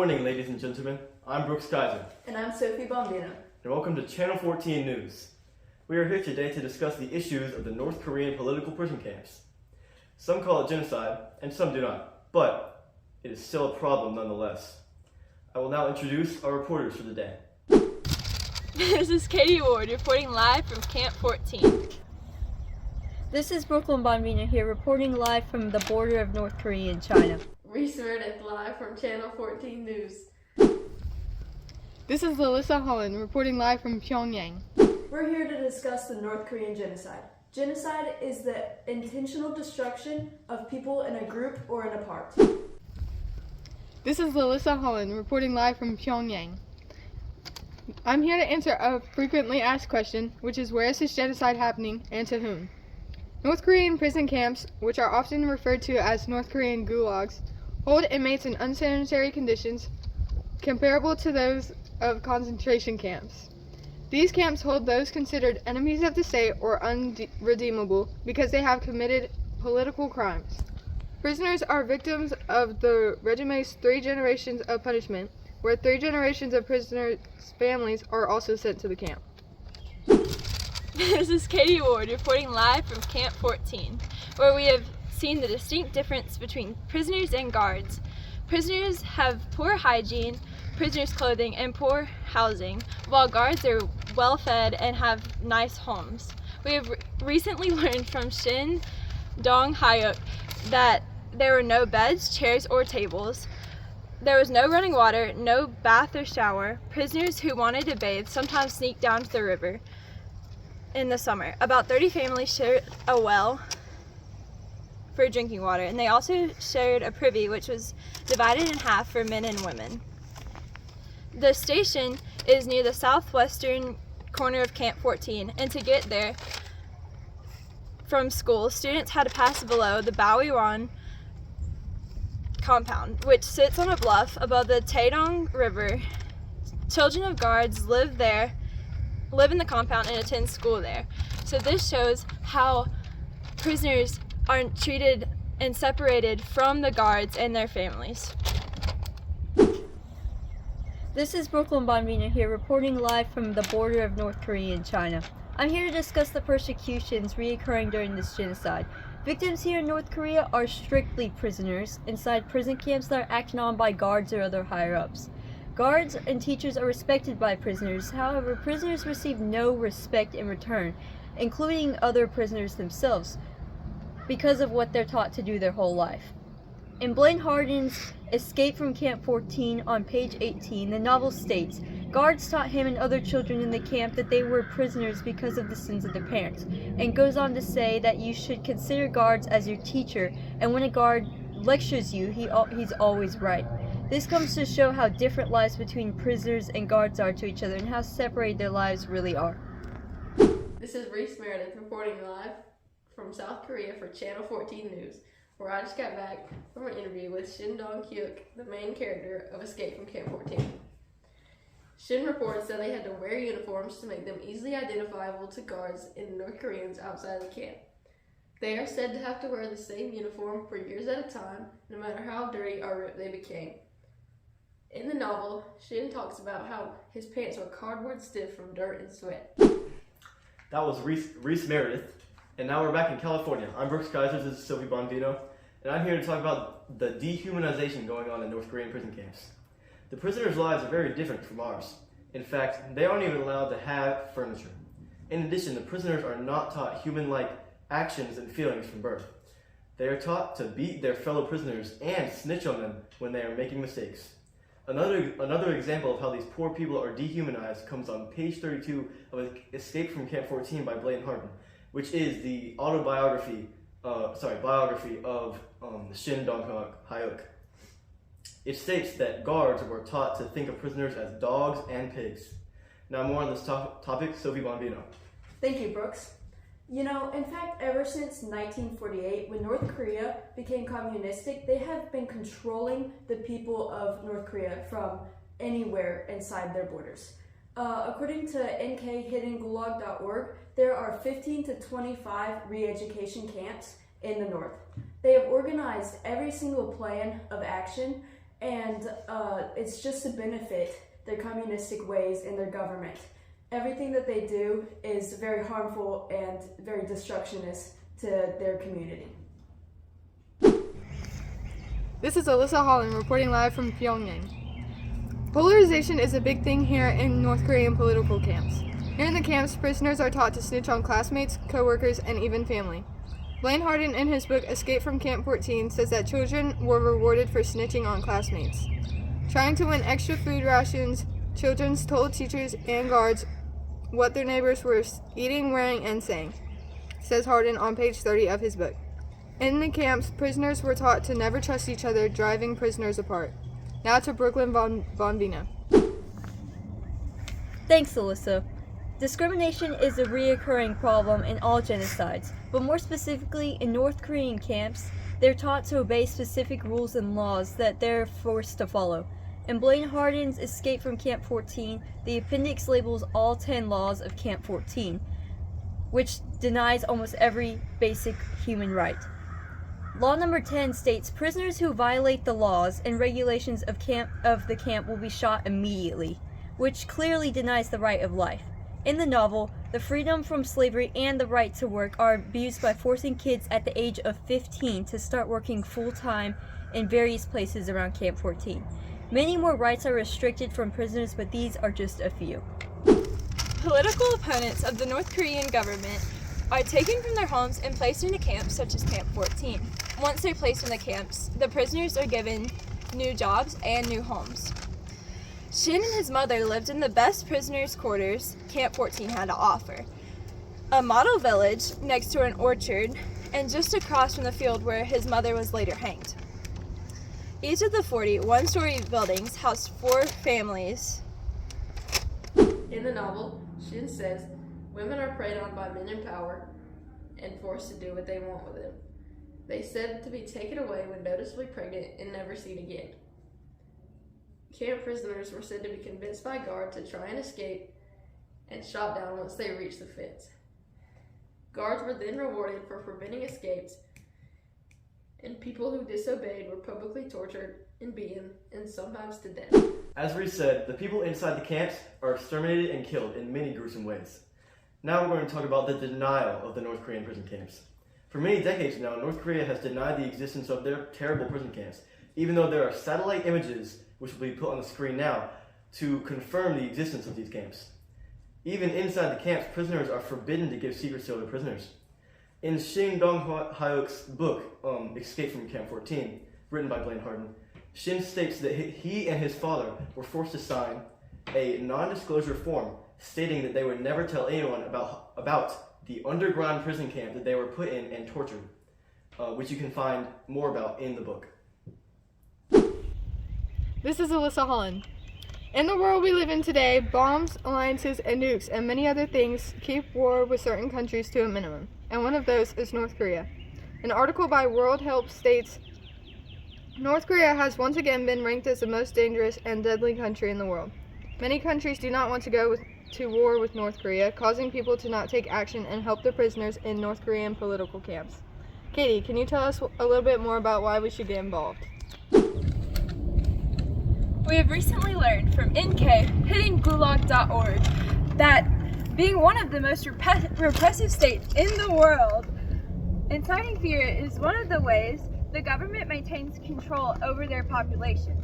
morning, ladies and gentlemen. I'm Brooks Kaiser. And I'm Sophie Bombino. And welcome to Channel 14 News. We are here today to discuss the issues of the North Korean political prison camps. Some call it genocide, and some do not, but it is still a problem nonetheless. I will now introduce our reporters for the day. This is Katie Ward reporting live from Camp 14. This is Brooklyn Bombino here reporting live from the border of North Korea and China. Reese Meredith live from Channel 14 News. This is Alyssa Holland reporting live from Pyongyang. We're here to discuss the North Korean genocide. Genocide is the intentional destruction of people in a group or in a part. This is Alyssa Holland reporting live from Pyongyang. I'm here to answer a frequently asked question, which is, where is this genocide happening and to whom? North Korean prison camps, which are often referred to as North Korean gulags, hold inmates in unsanitary conditions comparable to those of concentration camps. These camps hold those considered enemies of the state or unredeemable because they have committed political crimes. Prisoners are victims of the regime's 3 generations of punishment, where 3 generations of prisoners' families are also sent to the camp. This is Katie Ward reporting live from Camp 14, where we have seen the distinct difference between prisoners and guards. Prisoners have poor hygiene, prisoners' clothing, and poor housing, while guards are well fed and have nice homes. We have recently learned from Shin Dong-hyuk that there were no beds, chairs, or tables. There was no running water, no bath or shower. Prisoners who wanted to bathe sometimes sneaked down to the river in the summer. About 30 families shared a well for drinking water, and they also shared a privy, which was divided in half for men and women. The station is near the southwestern corner of Camp 14, and to get there from school, students had to pass below the Baoiwan compound, which sits on a bluff above the Taedong River. Children of guards live in the compound and attend school there. So this shows how prisoners are treated and separated from the guards and their families. This is Brooklyn Bombino here reporting live from the border of North Korea and China. I'm here to discuss the persecutions reoccurring during this genocide. Victims here in North Korea are strictly prisoners inside prison camps that are acted on by guards or other higher-ups. Guards and teachers are respected by prisoners, however, prisoners receive no respect in return, including other prisoners themselves, because of what they're taught to do their whole life. In Blaine Hardin's Escape from Camp 14 on page 18, the novel states, guards taught him and other children in the camp that they were prisoners because of the sins of their parents, and goes on to say that you should consider guards as your teacher, and when a guard lectures you, he's always right. This comes to show how different lives between prisoners and guards are to each other and how separated their lives really are. This is Reese Meredith reporting live from South Korea for Channel 14 News, where I just got back from an interview with Shin Dong-hyuk, the main character of Escape from Camp 14. Shin reports that they had to wear uniforms to make them easily identifiable to guards and North Koreans outside the camp. They are said to have to wear the same uniform for years at a time, no matter how dirty or ripped they became. In the novel, Shin talks about how his pants were cardboard stiff from dirt and sweat. That was Reese Meredith, and now we're back in California. I'm Brooks Kaiser, this is Sophie Bombino, and I'm here to talk about the dehumanization going on in North Korean prison camps. The prisoners' lives are very different from ours. In fact, they aren't even allowed to have furniture. In addition, the prisoners are not taught human-like actions and feelings from birth. They are taught to beat their fellow prisoners and snitch on them when they are making mistakes. Another example of how these poor people are dehumanized comes on page 32 of Escape from Camp 14 by Blaine Hardin, which is the biography of Shin Dong-hyuk. It states that guards were taught to think of prisoners as dogs and pigs. Now more on this topic, Sophie Bombino. Thank you, Brooks. You know, in fact, ever since 1948, when North Korea became communistic, they have been controlling the people of North Korea from anywhere inside their borders. According to nkhiddengulag.org, there are 15 to 25 re-education camps in the north. They have organized every single plan of action and it's just to benefit their communistic ways in their government. Everything that they do is very harmful and very destructionist to their community. This is Alyssa Holland reporting live from Pyongyang. Polarization is a big thing here in North Korean political camps. Here in the camps, prisoners are taught to snitch on classmates, co-workers, and even family. Blaine Harden, in his book Escape from Camp 14, says that children were rewarded for snitching on classmates. Trying to win extra food rations, children told teachers and guards what their neighbors were eating, wearing, and saying, says Harden on page 30 of his book. In the camps, prisoners were taught to never trust each other, driving prisoners apart. Now to Brooklyn Bonvino. Thanks, Alyssa. Discrimination is a reoccurring problem in all genocides, but more specifically in North Korean camps, they're taught to obey specific rules and laws that they're forced to follow. In Blaine Harden's Escape from Camp 14, the appendix labels all 10 laws of Camp 14, which denies almost every basic human right. Law number 10 states prisoners who violate the laws and regulations of the camp will be shot immediately, which clearly denies the right of life. In the novel, the freedom from slavery and the right to work are abused by forcing kids at the age of 15 to start working full-time in various places around Camp 14. Many more rights are restricted from prisoners, but these are just a few. Political opponents of the North Korean government are taken from their homes and placed into camps such as Camp 14. Once they're placed in the camps, the prisoners are given new jobs and new homes. Shin and his mother lived in the best prisoners' quarters Camp 14 had to offer, a model village next to an orchard and just across from the field where his mother was later hanged. Each of the 40 one-story buildings housed 4 families. In the novel, Shin says women are preyed on by men in power and forced to do what they want with them. They said to be taken away when noticeably pregnant and never seen again. Camp prisoners were said to be convinced by guards to try and escape and shot down once they reached the fence. Guards were then rewarded for preventing escapes, and people who disobeyed were publicly tortured and beaten, and sometimes to death. As Reese said, the people inside the camps are exterminated and killed in many gruesome ways. Now we're going to talk about the denial of the North Korean prison camps. For many decades now, North Korea has denied the existence of their terrible prison camps, even though there are satellite images, which will be put on the screen now, to confirm the existence of these camps. Even inside the camps, prisoners are forbidden to give secrets to other prisoners. In Shin Dong-hyuk's book, Escape from Camp 14, written by Blaine Harden, Shin states that he and his father were forced to sign a non-disclosure form stating that they would never tell anyone about the underground prison camp that they were put in and tortured, which you can find more about in the book. This is Alyssa Holland. In the world we live in today, bombs, alliances, and nukes, and many other things keep war with certain countries to a minimum, and one of those is North Korea. An article by World Help states, North Korea has once again been ranked as the most dangerous and deadly country in the world. Many countries do not want to go to war with North Korea, causing people to not take action and help the prisoners in North Korean political camps. Katie, can you tell us a little bit more about why we should get involved? We have recently learned from NK-hittinggulag.org that being one of the most repressive states in the world, inciting fear is one of the ways the government maintains control over their population.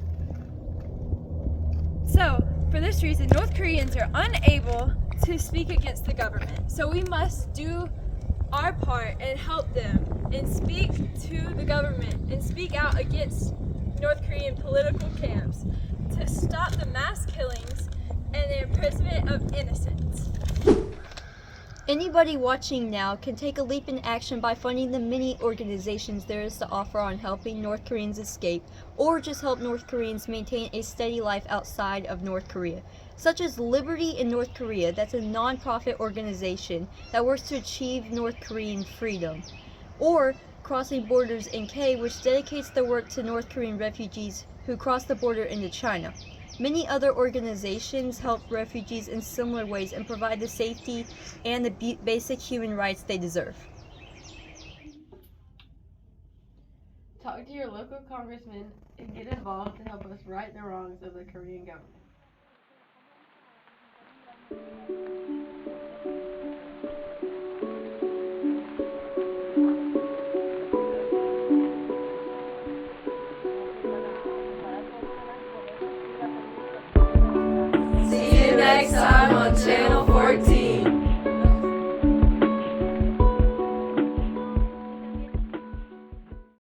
So, for this reason, North Koreans are unable to speak against the government. So we must do our part and help them and speak to the government and speak out against North Korean political camps to stop the mass killings and the imprisonment of innocents. Anybody watching now can take a leap in action by funding the many organizations there is to offer on helping North Koreans escape, or just help North Koreans maintain a steady life outside of North Korea, such as Liberty in North Korea, that's a non-profit organization that works to achieve North Korean freedom, or Crossing Borders NK, which dedicates their work to North Korean refugees who cross the border into China. Many other organizations help refugees in similar ways and provide the safety and the basic human rights they deserve. Talk to your local congressman and get involved to help us right the wrongs of the Korean government. See you next time on Channel